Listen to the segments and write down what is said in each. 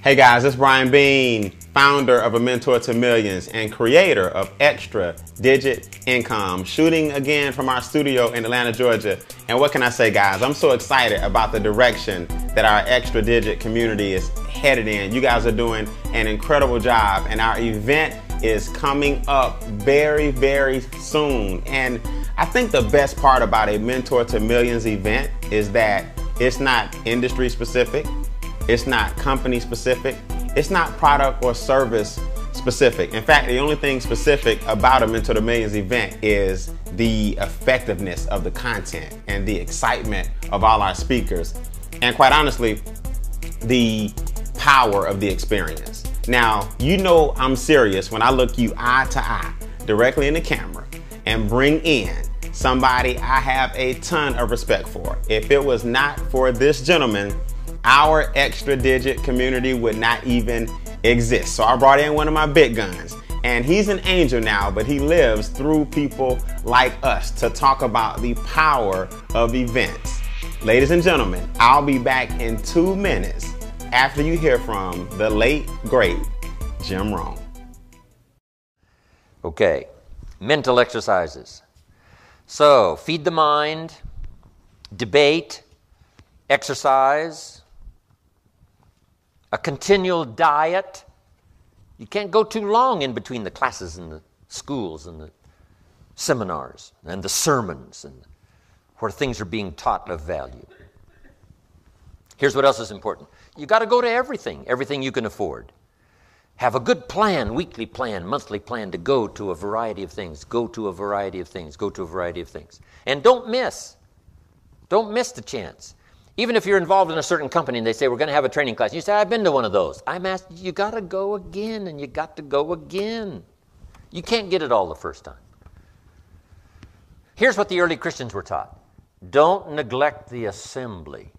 Hey guys, it's Beane, founder of A Mentor to Millions and creator of Extra Digit Income, shooting again from our studio in Atlanta, Georgia. And what can I say, guys? I'm so excited about the direction that our Extra Digit community is headed in. You guys are doing an incredible job, and our event is coming up very, very soon. And I think the best part about a Mentor to Millions event is that it's not industry specific. It's not company specific. It's not product or service specific. In fact, the only thing specific about a Mentor to Millions event is the effectiveness of the content and the excitement of all our speakers. And quite honestly, the power of the experience. Now, you know I'm serious when I look you eye to eye directly in the camera and bring in somebody I have a ton of respect for. If it was not for this gentleman, our Extra Digit community would not even exist. So I brought in one of my big guns, and he's an angel now, but he lives through people like us to talk about the power of events. Ladies and gentlemen, I'll be back in 2 minutes after you hear from the late, great Jim Rohn. Okay, mental exercises. So, feed the mind, debate, exercise, a continual diet. You can't go too long in between the classes and the schools and the seminars and the sermons and where things are being taught of value. Here's what else is important. You got to go to everything you can afford. Have a good plan, weekly plan, monthly plan to go to a variety of things, go to a variety of things, go to a variety of things. And don't miss the chance. Even if you're involved in a certain company and they say, we're going to have a training class, and you say, I've been to one of those. I'm asked, you got to go again, and you got to go again. You can't get it all the first time. Here's what the early Christians were taught. Don't neglect the assembly.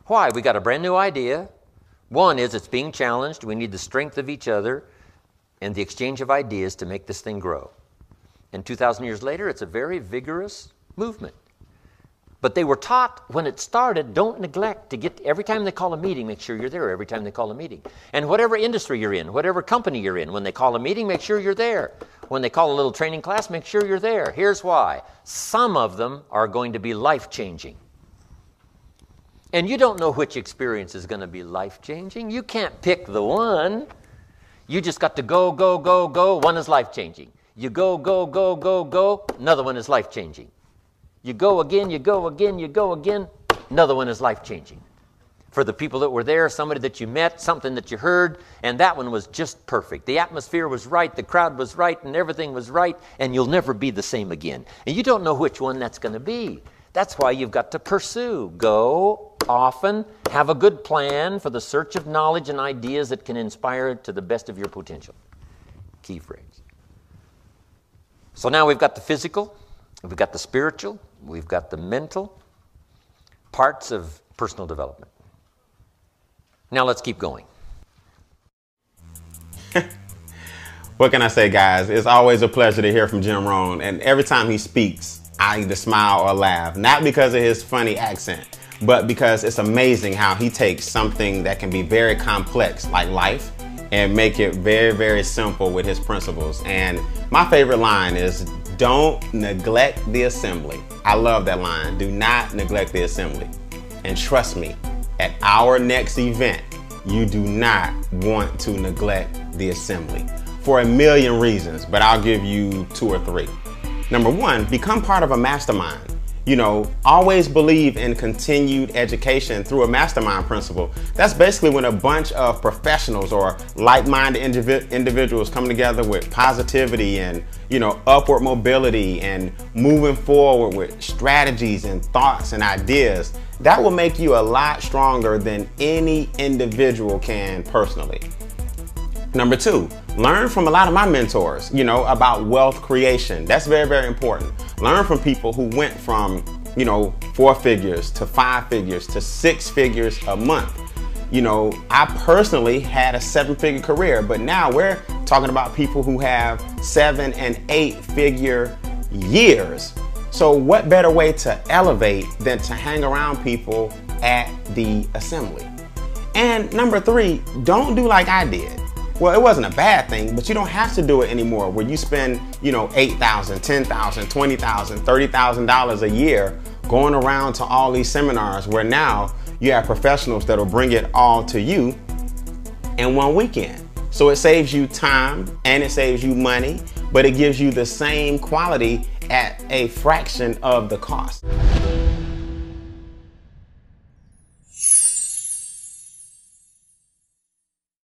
Why? We got a brand new idea. One is it's being challenged. We need the strength of each other and the exchange of ideas to make this thing grow. And 2,000 years later, it's a very vigorous movement. But they were taught when it started, don't neglect to get, every time they call a meeting, make sure you're there every time they call a meeting. And whatever industry you're in, whatever company you're in, when they call a meeting, make sure you're there. When they call a little training class, make sure you're there. Here's why. Some of them are going to be life-changing. And you don't know which experience is going to be life-changing. You can't pick the one. You just got to go, go, go, go. One is life-changing. You go, go, go, go, go. Another one is life-changing. You go again, you go again, you go again. Another one is life-changing. For the people that were there, somebody that you met, something that you heard, and that one was just perfect. The atmosphere was right, the crowd was right, and everything was right, and you'll never be the same again. And you don't know which one that's going to be. That's why you've got to pursue. Go often, have a good plan for the search of knowledge and ideas that can inspire to the best of your potential. Key phrase. So now we've got the physical, we've got the spiritual, we've got the mental parts of personal development. Now let's keep going. What can I say, guys? It's always a pleasure to hear from Jim Rohn, and every time he speaks, I either smile or laugh. Not because of his funny accent, but because it's amazing how he takes something that can be very complex, like life, and make it very, very simple with his principles. And my favorite line is, don't neglect the assembly. I love that line. Do not neglect the assembly. And trust me, at our next event, you do not want to neglect the assembly for a million reasons, but I'll give you 2 or 3. Number 1, become part of a mastermind. You know, always believe in continued education through a mastermind principle. That's basically when a bunch of professionals or like-minded individuals come together with positivity and, you know, upward mobility and moving forward with strategies and thoughts and ideas. That will make you a lot stronger than any individual can personally. Number 2, learn from a lot of my mentors, you know, about wealth creation. That's very, very important. Learn from people who went from, you know, 4 figures to 5 figures to 6 figures a month. You know, I personally had a 7-figure career, but now we're talking about people who have 7- and 8-figure years. So what better way to elevate than to hang around people at the assembly? And number 3, don't do like I did. Well, it wasn't a bad thing, but you don't have to do it anymore where you spend, $8,000, $10,000, $20,000, $30,000 a year going around to all these seminars where now you have professionals that'll bring it all to you in one weekend. So it saves you time and it saves you money, but it gives you the same quality at a fraction of the cost.